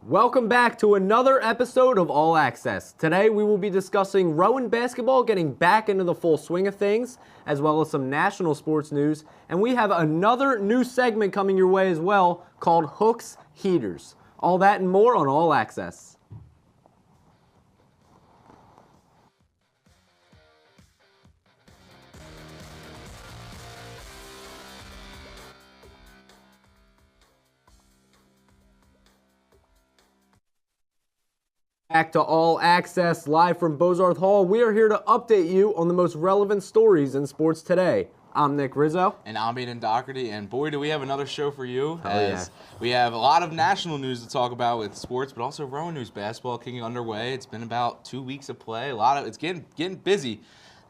Welcome back to another episode of All Access. Today we will be discussing Rowan basketball getting back into the full swing of things, as well as some national sports news. And we have another new segment coming your way as well called Hooks Heaters. All that and more on All Access. Back to All Access, live from Bozarth Hall. We are here to update you on the most relevant stories in sports today. I'm Nick Rizzo. And I'm Aiden Doherty, and boy, do we have another show for you. Yeah. We have a lot of national news to talk about with sports, but also Rowan news. Basketball kicking underway. It's been about 2 weeks of play. It's getting busy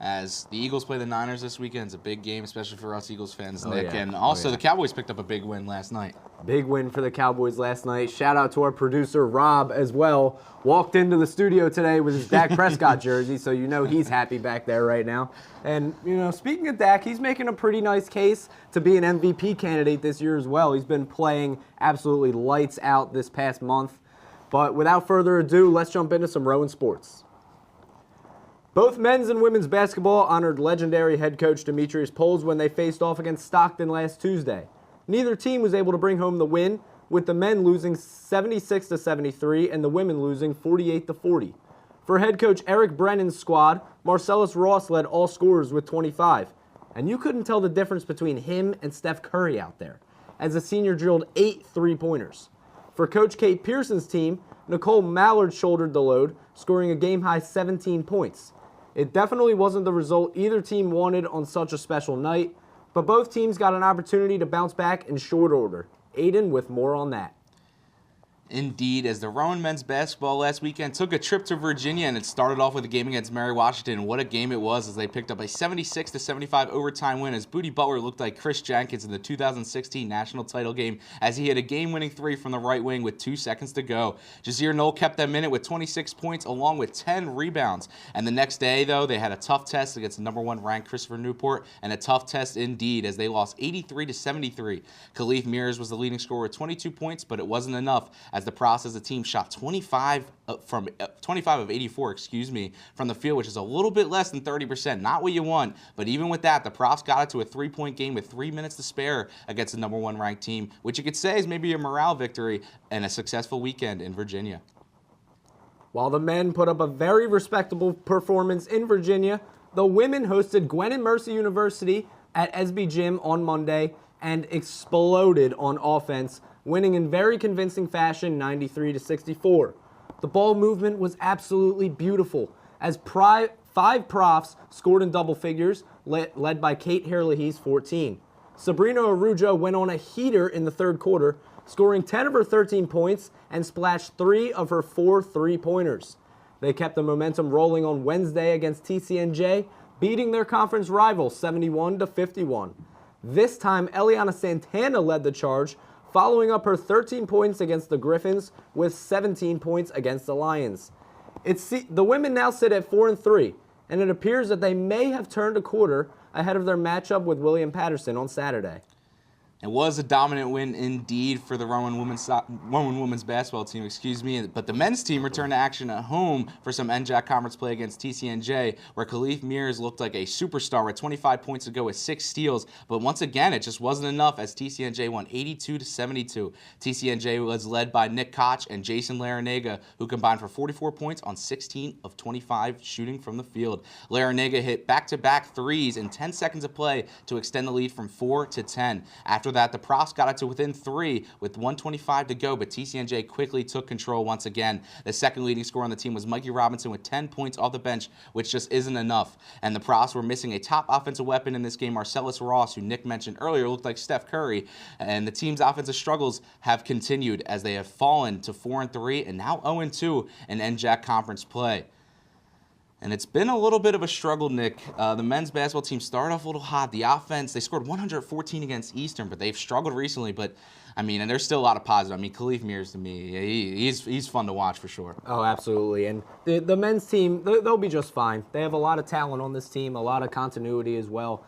as the Eagles play the Niners this weekend. It's a big game, especially for us Eagles fans, Nick. Yeah. And also the Cowboys picked up a big win last night. Big win for the Cowboys last night. Shout out to our producer, Rob, as well. Walked into the studio today with his Dak Prescott jersey, so you know he's happy back there right now. And, speaking of Dak, he's making a pretty nice case to be an MVP candidate this year as well. He's been playing absolutely lights out this past month. But without further ado, let's jump into some Rowan sports. Both men's and women's basketball honored legendary head coach Demetrius Poles when they faced off against Stockton last Tuesday. Neither team was able to bring home the win, with the men losing 76-73 and the women losing 48-40. For head coach Eric Brennan's squad, Marcellus Ross led all scorers with 25, and you couldn't tell the difference between him and Steph Curry out there, as the senior drilled 8 three-pointers. For Coach Kate Pearson's team, Nicole Mallard shouldered the load, scoring a game-high 17 points. It definitely wasn't the result either team wanted on such a special night, but both teams got an opportunity to bounce back in short order. Aiden with more on that. Indeed, as the Rowan men's basketball last weekend took a trip to Virginia, and it started off with a game against Mary Washington. What a game it was, as they picked up a 76-75 overtime win, as Booty Butler looked like Chris Jenkins in the 2016 national title game, as he hit a game-winning three from the right wing with 2 seconds to go. Jazir Knoll kept them in it with 26 points along with 10 rebounds. And the next day, though, they had a tough test against the number 1 ranked Christopher Newport, and a tough test indeed, as they lost 83-73. Khalif Mears was the leading scorer with 22 points, but it wasn't enough, as the process, the team shot 25 of 84, from the field, which is a little bit less than 30%. Not what you want, but even with that, the Profs got it to a 3-point game with 3 minutes to spare against the number 1 ranked team, which you could say is maybe a morale victory and a successful weekend in Virginia. While the men put up a very respectable performance in Virginia, the women hosted Gwen and Mercy University at SB Gym on Monday and exploded on offense, winning in very convincing fashion 93-64. The ball movement was absolutely beautiful, as 5 profs scored in double figures, led by Kate Herlihy's 14. Sabrina Arujo went on a heater in the third quarter, scoring 10 of her 13 points and splashed 3 of her 4 three-pointers. They kept the momentum rolling on Wednesday against TCNJ, beating their conference rival 71-51. This time, Eliana Santana led the charge, following up her 13 points against the Griffins with 17 points against the Lions. The women now sit at 4-3, and it appears that they may have turned a quarter ahead of their matchup with William Patterson on Saturday. It was a dominant win indeed for the Rowan women's basketball team, but the men's team returned to action at home for some NJAC conference play against TCNJ, where Khalif Mears looked like a superstar with 25 points to go with 6 steals, but once again, it just wasn't enough as TCNJ won 82-72. TCNJ was led by Nick Koch and Jason Larinaga, who combined for 44 points on 16 of 25 shooting from the field. Larinaga hit back-to-back threes in 10 seconds of play to extend the lead from 4 to 10. After that, the Profs got it to within 3 with 1:25 to go, but TCNJ quickly took control once again. The second leading scorer on the team was Mikey Robinson with 10 points off the bench, which just isn't enough. And the Profs were missing a top offensive weapon in this game, Marcellus Ross, who Nick mentioned earlier looked like Steph Curry. And the team's offensive struggles have continued as they have fallen to 4-3 and now 0-2 in NJAC conference play. And it's been a little bit of a struggle, Nick. The men's basketball team started off a little hot. The offense, they scored 114 against Eastern, but they've struggled recently. But, and there's still a lot of positive. Khalif Mears, to me, he's fun to watch for sure. Oh, absolutely. And the men's team, they'll be just fine. They have a lot of talent on this team, a lot of continuity as well.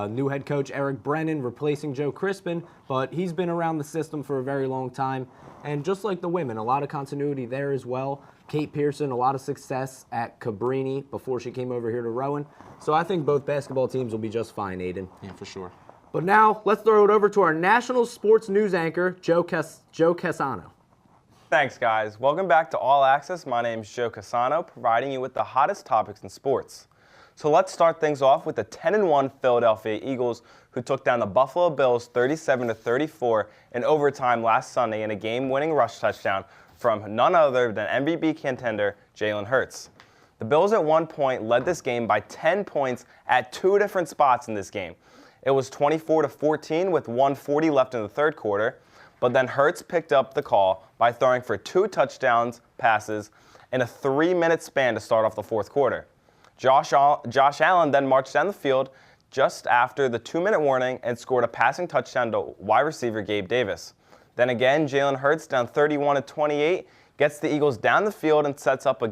New head coach Eric Brennan replacing Joe Crispin, but he's been around the system for a very long time. And just like the women, a lot of continuity there as well. Kate Pearson, a lot of success at Cabrini before she came over here to Rowan. So I think both basketball teams will be just fine, Aiden. Yeah, for sure. But now let's throw it over to our national sports news anchor, Joe Casano. Thanks, guys. Welcome back to All Access. My name is Joe Casano, providing you with the hottest topics in sports. So let's start things off with the 10-1 Philadelphia Eagles, who took down the Buffalo Bills 37-34 in overtime last Sunday in a game-winning rush touchdown from none other than MVP contender Jalen Hurts. The Bills at one point led this game by 10 points at two different spots in this game. It was 24-14 with 1:40 left in the third quarter, but then Hurts picked up the call by throwing for 2 touchdowns passes in a 3-minute span to start off the fourth quarter. Josh Allen then marched down the field just after the 2-minute warning and scored a passing touchdown to wide receiver Gabe Davis. Then again, Jalen Hurts, down 31-28, gets the Eagles down the field and sets up a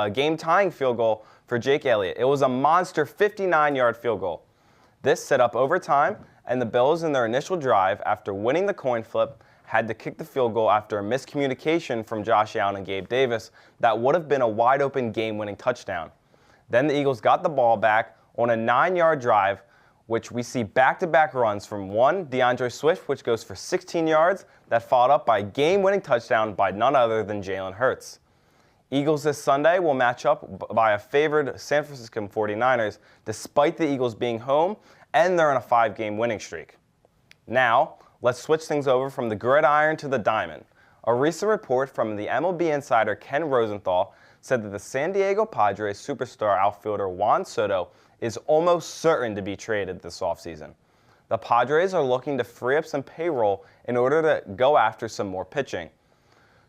game-tying field goal for Jake Elliott. It was a monster 59-yard field goal. This set up overtime, and the Bills in their initial drive, after winning the coin flip, had to kick the field goal after a miscommunication from Josh Allen and Gabe Davis that would have been a wide-open game-winning touchdown. Then the Eagles got the ball back on a 9-yard drive, which we see back-to-back runs from one, DeAndre Swift, which goes for 16 yards, that followed up by a game-winning touchdown by none other than Jalen Hurts. Eagles this Sunday will match up by a favored San Francisco 49ers, despite the Eagles being home, and they're on a 5-game winning streak. Now, let's switch things over from the gridiron to the diamond. A recent report from the MLB insider Ken Rosenthal said that the San Diego Padres superstar outfielder Juan Soto is almost certain to be traded this offseason. The Padres are looking to free up some payroll in order to go after some more pitching.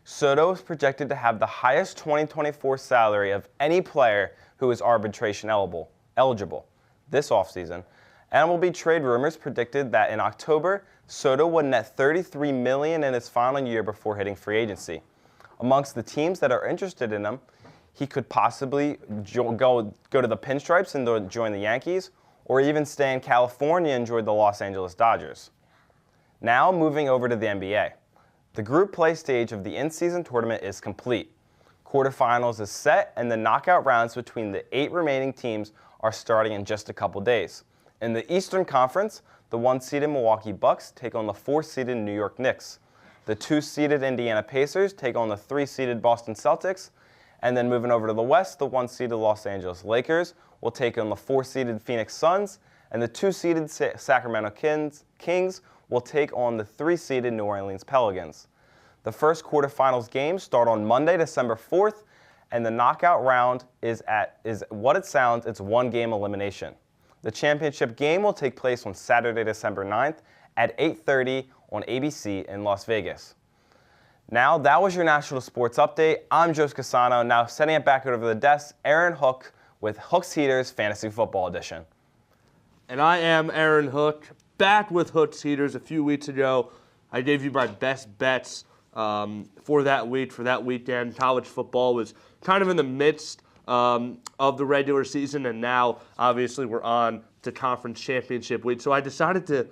Soto is projected to have the highest 2024 salary of any player who is arbitration eligible this offseason. MLB trade rumors predicted that in October, Soto would net $33 million in his final year before hitting free agency. Amongst the teams that are interested in him, he could possibly go to the Pinstripes and join the Yankees, or even stay in California and join the Los Angeles Dodgers. Now moving over to the NBA. The group play stage of the in-season tournament is complete. Quarterfinals is set, and the knockout rounds between the 8 remaining teams are starting in just a couple days. In the Eastern Conference, the 1-seeded Milwaukee Bucks take on the 4-seeded New York Knicks. The 2-seeded Indiana Pacers take on the 3-seeded Boston Celtics. And then moving over to the West, the 1-seeded Los Angeles Lakers will take on the 4-seeded Phoenix Suns, and the 2-seeded Sacramento Kings will take on the 3-seeded New Orleans Pelicans. The first quarterfinals games start on Monday, December 4th, and the knockout round is what it sounds, it's 1-game elimination. The championship game will take place on Saturday, December 9th at 8:30 on ABC in Las Vegas. Now, that was your national sports update. I'm Joe Casano. Now, sending it back over the desk, Aaron Hook with Hook's Heaters Fantasy Football Edition. And I am Aaron Hook, back with Hook's Heaters. A few weeks ago, I gave you my best bets for that week, for that weekend. College football was kind of in the midst of the regular season, and now, obviously, we're on to conference championship week. So I decided to,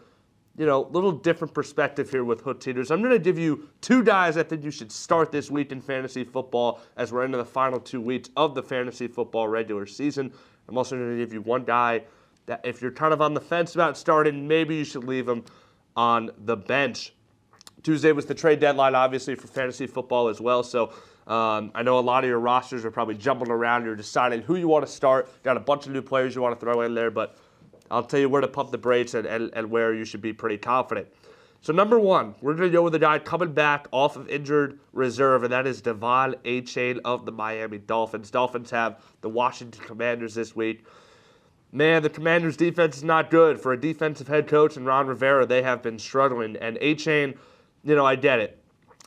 little different perspective here with Hook's Heaters. I'm going to give you 2 guys I think you should start this week in fantasy football as we're into the final 2 weeks of the fantasy football regular season. I'm also going to give you 1 guy that if you're kind of on the fence about starting, maybe you should leave him on the bench. Tuesday was the trade deadline, obviously, for fantasy football as well. So I know a lot of your rosters are probably jumping around. You're deciding who you want to start. Got a bunch of new players you want to throw in there, but I'll tell you where to pump the brakes and where you should be pretty confident. So number 1, we're going to go with a guy coming back off of injured reserve, and that is Devon Achane of the Miami Dolphins. Dolphins have the Washington Commanders this week. Man, the Commanders' defense is not good. For a defensive head coach and Ron Rivera, they have been struggling. And Achane, I get it.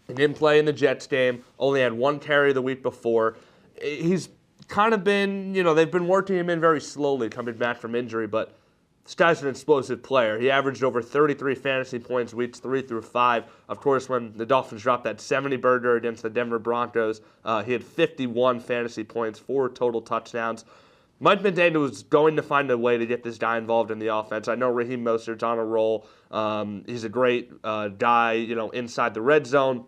He didn't play in the Jets game, only had 1 carry the week before. He's kind of been, they've been working him in very slowly coming back from injury, but this guy's an explosive player. He averaged over 33 fantasy points weeks 3 through 5. Of course, when the Dolphins dropped that 70-burger against the Denver Broncos, he had 51 fantasy points, 4 total touchdowns. Mike McDaniel is going to find a way to get this guy involved in the offense. I know Raheem Mostert's on a roll. He's a great guy, inside the red zone,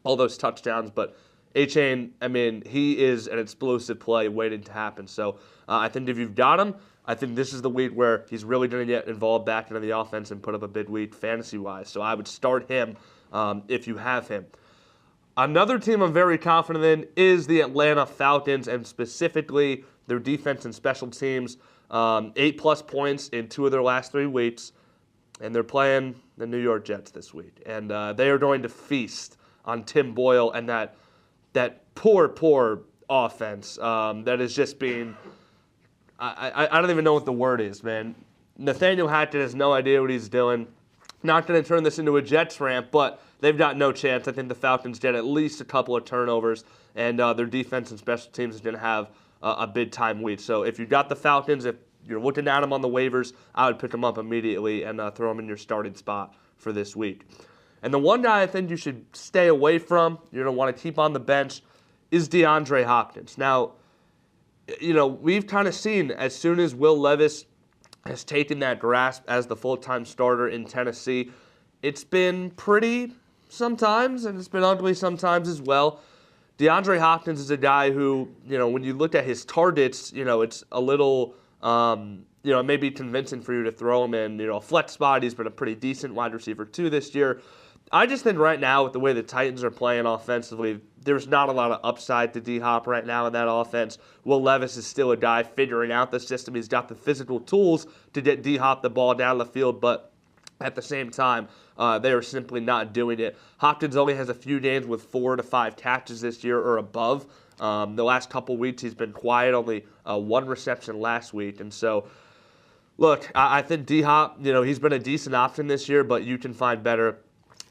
all those touchdowns. But Achane, I mean, he is an explosive play waiting to happen. So I think if you've got him, I think this is the week where he's really going to get involved back into the offense and put up a big week fantasy-wise. So I would start him if you have him. Another team I'm very confident in is the Atlanta Falcons, and specifically their defense and special teams. 8+ points in 2 of their last 3 weeks, and they're playing the New York Jets this week. And they are going to feast on Tim Boyle and that poor offense that is just being I don't even know what the word is, man. Nathaniel Hackett has no idea what he's doing. Not going to turn this into a Jets rant, but they've got no chance. I think the Falcons get at least a couple of turnovers, and their defense and special teams is going to have a big-time week. So if you got the Falcons, if you're looking at them on the waivers, I would pick them up immediately and throw them in your starting spot for this week. And the one guy I think you should stay away from, you're going to want to keep on the bench, is DeAndre Hopkins. Now, we've kind of seen as soon as Will Levis has taken that grasp as the full-time starter in Tennessee, it's been pretty sometimes, and it's been ugly sometimes as well. DeAndre Hopkins is a guy who, when you look at his targets, it's a little, it may be convincing for you to throw him in, a flex spot. He's been a pretty decent wide receiver too this year. I just think right now with the way the Titans are playing offensively, there's not a lot of upside to D-Hop right now in that offense. Will Levis is still a guy figuring out the system. He's got the physical tools to get D-Hop the ball down the field, but at the same time, they are simply not doing it. Hopkins only has a few games with 4 to 5 catches this year or above. The last couple weeks he's been quiet, only 1 reception last week. And so, look, I think D-Hop, he's been a decent option this year, but you can find better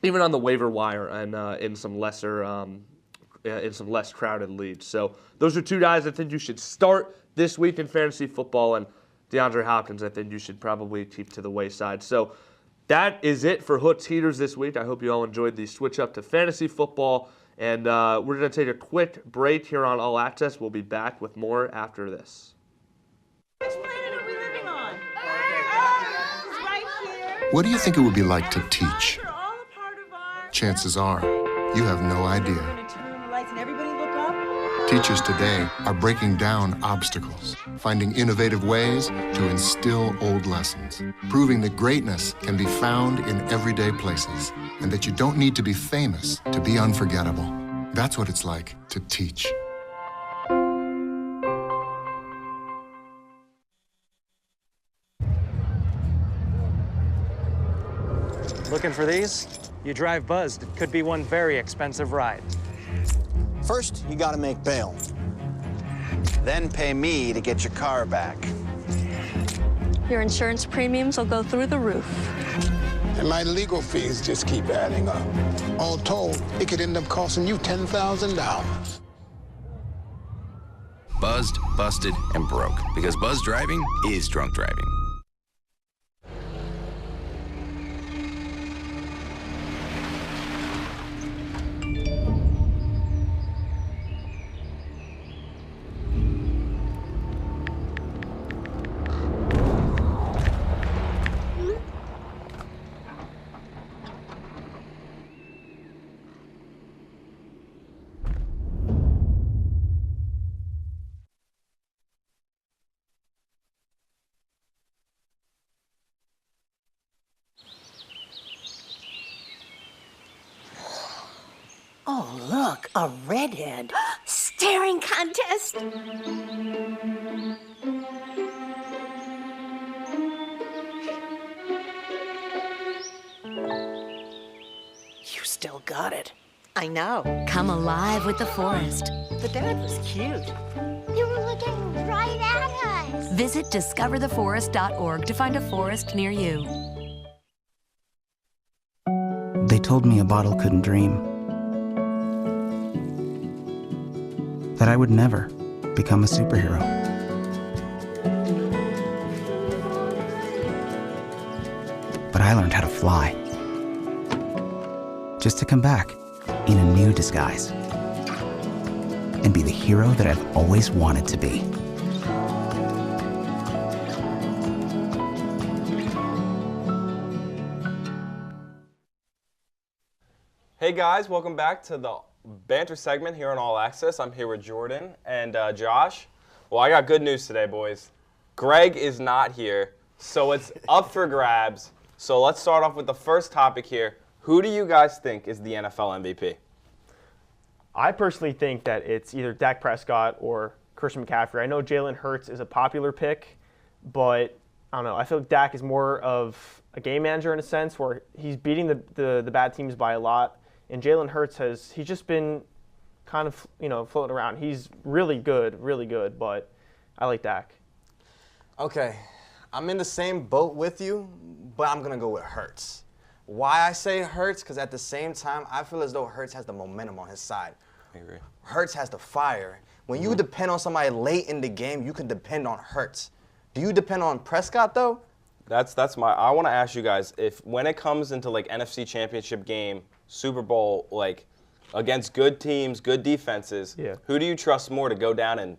even on the waiver wire and in some less crowded leagues. So those are 2 guys I think you should start this week in fantasy football, and DeAndre Hopkins I think you should probably keep to the wayside. So that is it for Hooks Heaters this week. I hope you all enjoyed the switch up to fantasy football, and we're going to take a quick break here on All Access. We'll be back with more after this. Which planet are we living on? Right here. What do you think it would be like to teach? They're all a part of our... Chances are, you have no idea. We're gonna turn on the lights and everybody look up. Teachers today are breaking down obstacles, finding innovative ways to instill old lessons, proving that greatness can be found in everyday places, and that you don't need to be famous to be unforgettable. That's what it's like to teach. Looking for these? You drive Buzzed. It could be one very expensive ride. First, you gotta make bail. Then pay me to get your car back. Your insurance premiums will go through the roof. And my legal fees just keep adding up. All told, it could end up costing you $10,000. Buzzed, busted, and broke. Because buzz driving is drunk driving. Oh, look, a redhead. Staring contest. You still got it. I know. Come alive with the forest. The dad was cute. You were looking right at us. Visit discovertheforest.org to find a forest near you. They told me a bottle couldn't dream. That I would never become a superhero. But I learned how to fly. Just to come back in a new disguise and be the hero that I've always wanted to be. Hey guys, welcome back to the banter segment here on All Access. I'm here with Jordan and Josh. Well, I got good news today, boys. Greg is not here, so it's up for grabs. So let's start off with the first topic here. Who do you guys think is the NFL MVP? I personally think that it's either Dak Prescott or Christian McCaffrey. I know Jalen Hurts is a popular pick, but I don't know. I feel like Dak is more of a game manager in a sense where he's beating the bad teams by a lot. And Jalen Hurts he's just been kind of, floating around. He's really good, but I like Dak. Okay, I'm in the same boat with you, but I'm going to go with Hurts. Why I say Hurts? Because at the same time, I feel as though Hurts has the momentum on his side. I agree. Hurts has the fire. When you depend on somebody late in the game, you can depend on Hurts. Do you depend on Prescott, though? I want to ask you guys, if when it comes into like NFC Championship game, Super Bowl, like against good teams, good defenses, who do you trust more to go down and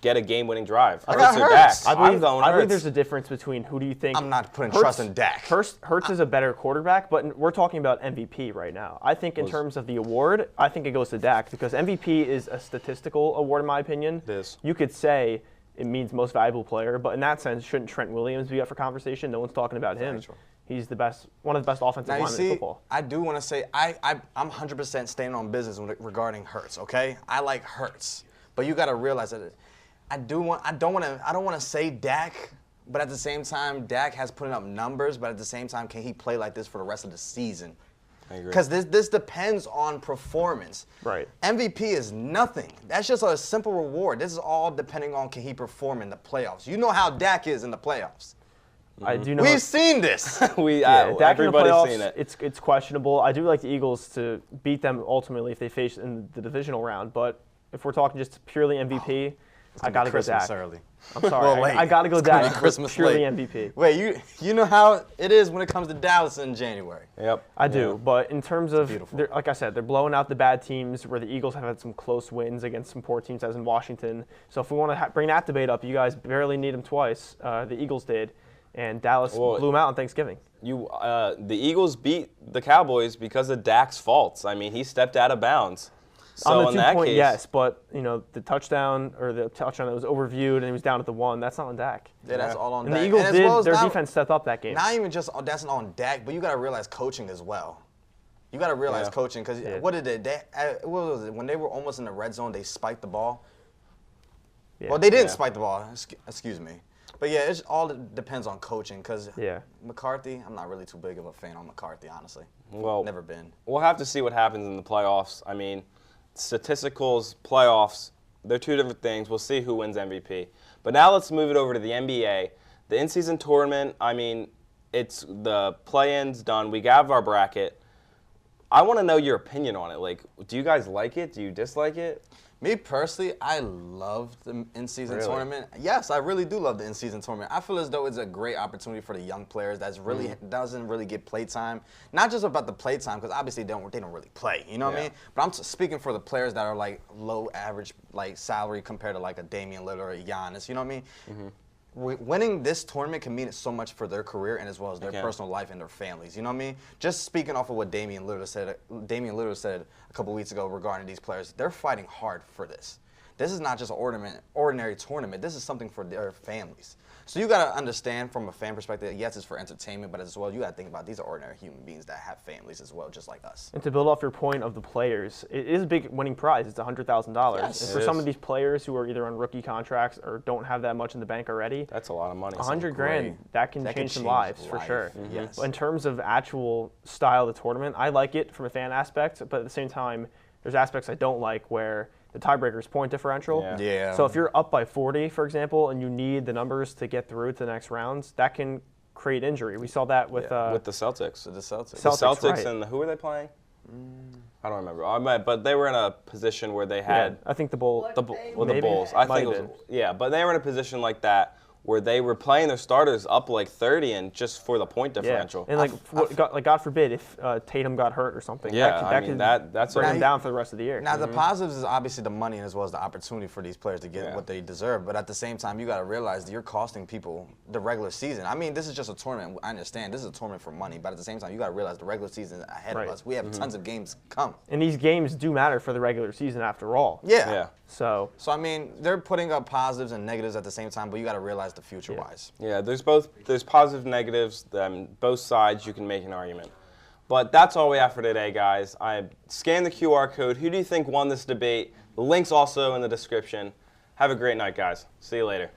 get a game-winning drive? Hurts or Dak? I believe there's a difference between who do you think. I'm not putting trust in Dak. Hurts is a better quarterback, but we're talking about MVP right now. I think in terms of the award, I think it goes to Dak because MVP is a statistical award in my opinion. It is. You could say it means most valuable player, but in that sense, shouldn't Trent Williams be up for conversation? No one's talking about him. He's the best, one of the best offensive linemen in football. I do want to say I'm 100% staying on business regarding Hurts. Okay, I like Hurts, but you got to realize that I don't want to say Dak, but at the same time, Dak has putting up numbers. But at the same time, can he play like this for the rest of the season? I agree. Because this depends on performance. Right. MVP is nothing. That's just a simple reward. This is all depending on can he perform in the playoffs. You know how Dak is in the playoffs. I do know. We've seen this. Dak everybody's seen it. It's questionable. I do like the Eagles to beat them ultimately if they face in the divisional round. But if we're talking just purely MVP, I got to go Dak. Early. I'm sorry. I got to go Dak. Christmas purely late. MVP. Wait, you know how it is when it comes to Dallas in January. Yep. I do, but in terms of, like I said, they're blowing out the bad teams where the Eagles have had some close wins against some poor teams, as in Washington. So if we want to bring that debate up, you guys barely need them twice. The Eagles did, and Dallas blew them out on Thanksgiving. The Eagles beat the Cowboys because of Dak's faults. I mean, he stepped out of bounds. So on the in that 2-point, case, yes, but the touchdown that was overviewed and he was down at the 1, that's not on Dak. Yeah, that's all on and Dak. The Eagles and their defense stepped up that game. Not even just that's on Dak, but you got to realize coaching as well. You got to realize coaching because what did what was it? When they were almost in the red zone, they spiked the ball. Yeah. Well, they didn't spike the ball. Excuse me. But yeah, it all depends on coaching because McCarthy, I'm not really too big of a fan on McCarthy, honestly. Well, never been. We'll have to see what happens in the playoffs. I mean, statisticals, playoffs, they're two different things. We'll see who wins MVP. But now let's move it over to the NBA. The in-season tournament, I mean, it's the play-in's done. We have our bracket. I want to know your opinion on it. Like, do you guys like it? Do you dislike it? Me personally, I love the in-season tournament. Yes, I really do love the in-season tournament. I feel as though it's a great opportunity for the young players that's really doesn't really get play time. Not just about the play time, because obviously they don't really play. You know what I mean? But I'm speaking for the players that are like low average like salary compared to like a Damian Lillard or a Giannis. You know what I mean? Winning this tournament can mean so much for their career and as well as their personal life and their families. You know what I mean? Just speaking off of what Damian Lillard said a couple weeks ago regarding these players, they're fighting hard for this. This is not just an ordinary tournament. This is something for their families. So you got to understand from a fan perspective, yes, it's for entertainment, but as well, you got to think about these are ordinary human beings that have families as well, just like us. And to build off your point of the players, it is a big winning prize. It's $100,000. Yes, and for some of these players who are either on rookie contracts or don't have that much in the bank already, that's a lot of money. $100,000, that can change some lives for sure. Yes. But in terms of actual style of the tournament, I like it from a fan aspect, but at the same time, there's aspects I don't like where the tiebreaker is point differential. Yeah. So if you're up by 40, for example, and you need the numbers to get through to the next rounds, that can create injury. We saw that with the Celtics. The Celtics. The Celtics right. and who were they playing? I don't remember. But they were in a position where they had. I think the Bulls. The Bulls. I think it was. Yeah, but they were in a position like that where they were playing their starters up like 30 and just for the point differential. Yeah. And God forbid if Tatum got hurt or something. Yeah, that's bring them down for the rest of the year. Now the positives is obviously the money as well as the opportunity for these players to get what they deserve. But at the same time, you got to realize that you're costing people the regular season. I mean, this is just a tournament. I understand this is a tournament for money, but at the same time, you got to realize the regular season is ahead of us. We have tons of games come. And these games do matter for the regular season after all. Yeah. So I mean, they're putting up positives and negatives at the same time, but you got to realize the future-wise. Yeah, there's positive, negatives. Both sides you can make an argument. But that's all we have for today, guys. I scanned the QR code. Who do you think won this debate? The link's also in the description. Have a great night, guys. See you later.